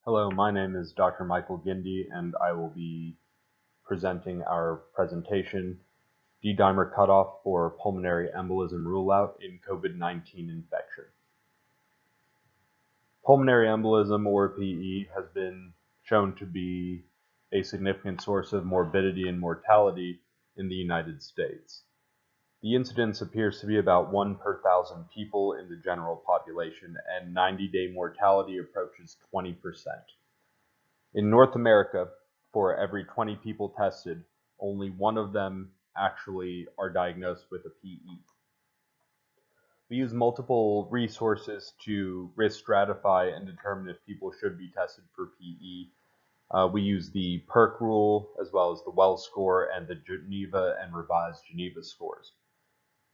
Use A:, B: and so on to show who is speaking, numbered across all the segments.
A: Hello, my name is Dr. Michael Gindi, and I will be presenting our presentation, D-dimer cutoff for pulmonary embolism rule-out in COVID-19 infection. Pulmonary embolism, or PE, has been shown to be a significant source of morbidity and mortality in the United States. The incidence appears to be about 1 per 1,000 people in the general population, and 90-day mortality approaches 20%. In North America, for every 20 people tested, only one of them actually are diagnosed with a PE. We use multiple resources to risk stratify and determine if people should be tested for PE. We use the PERC rule, as well as the Wells score and the Geneva and revised Geneva scores.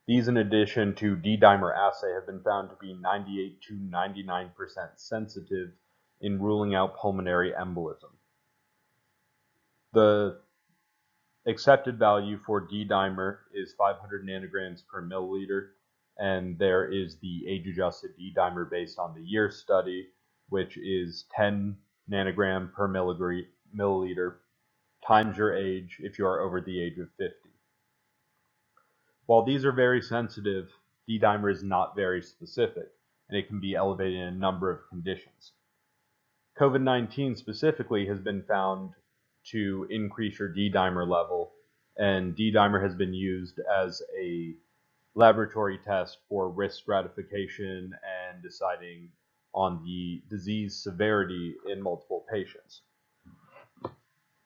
A: These, in addition to D-dimer assay, have been found to be 98 to 99% sensitive in ruling out pulmonary embolism. The accepted value for D-dimer is 500 nanograms per milliliter, and there is the age-adjusted D-dimer based on the year study, which is 10 nanogram per milliliter times your age if you are over the age of 50. While these are very sensitive, D-dimer is not very specific, and it can be elevated in a number of conditions. COVID-19 specifically has been found to increase your D-dimer level, and D-dimer has been used as a laboratory test for risk stratification and deciding on the disease severity in multiple patients.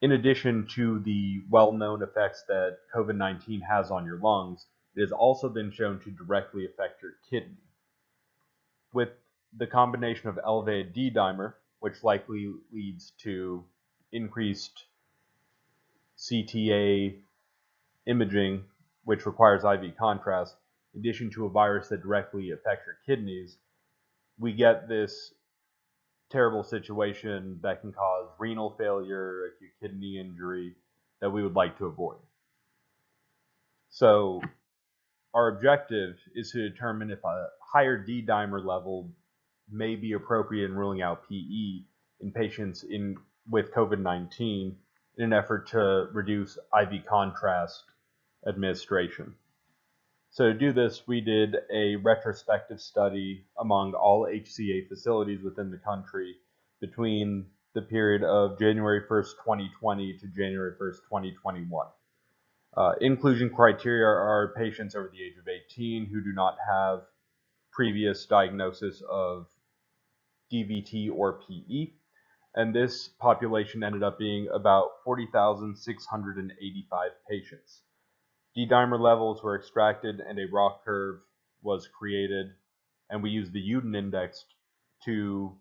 A: In addition to the well-known effects that COVID-19 has on your lungs, it has also been shown to directly affect your kidney. With the combination of elevated D-dimer, which likely leads to increased CTA imaging, which requires IV contrast, in addition to a virus that directly affects your kidneys, we get this terrible situation that can cause renal failure, acute kidney injury, that we would like to avoid. So our objective is to determine if a higher D-dimer level may be appropriate in ruling out PE in patients with COVID-19 in an effort to reduce IV contrast administration. So to do this, we did a retrospective study among all HCA facilities within the country between the period of January 1st, 2020 to January 1st, 2021. Inclusion criteria are patients over the age of 18 who do not have previous diagnosis of DVT or PE, and this population ended up being about 40,685 patients. D-dimer levels were extracted and a ROC curve was created, and we used the Uden index to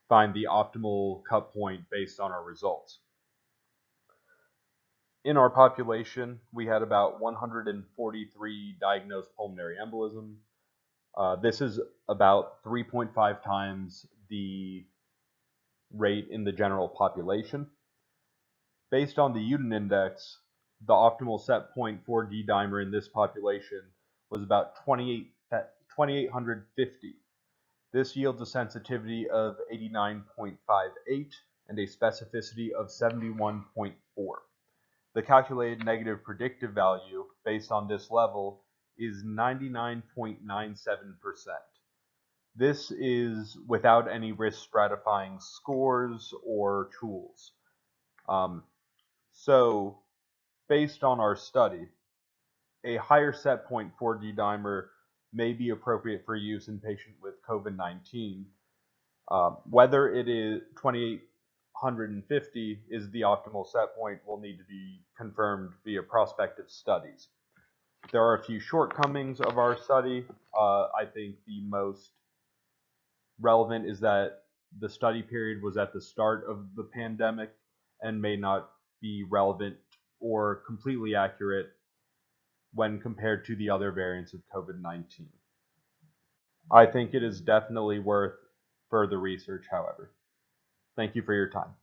A: find the optimal cut point based on our results. In our population, we had about 143 diagnosed pulmonary embolism. This is about 3.5 times the rate in the general population. Based on the Uden index, the optimal set point for D-dimer in this population was about 2,850. This yields a sensitivity of 89.58 and a specificity of 71.4. The calculated negative predictive value based on this level is 99.97%. This is without any risk stratifying scores or tools. So based on our study, a higher set point for D-dimer may be appropriate for use in patients with COVID-19. Whether it is 2,850 is the optimal set point will need to be confirmed via prospective studies. There are a few shortcomings of our study. I think the most relevant is that the study period was at the start of the pandemic and may not be relevant or completely accurate when compared to the other variants of COVID-19. I think it is definitely worth further research, however. Thank you for your time.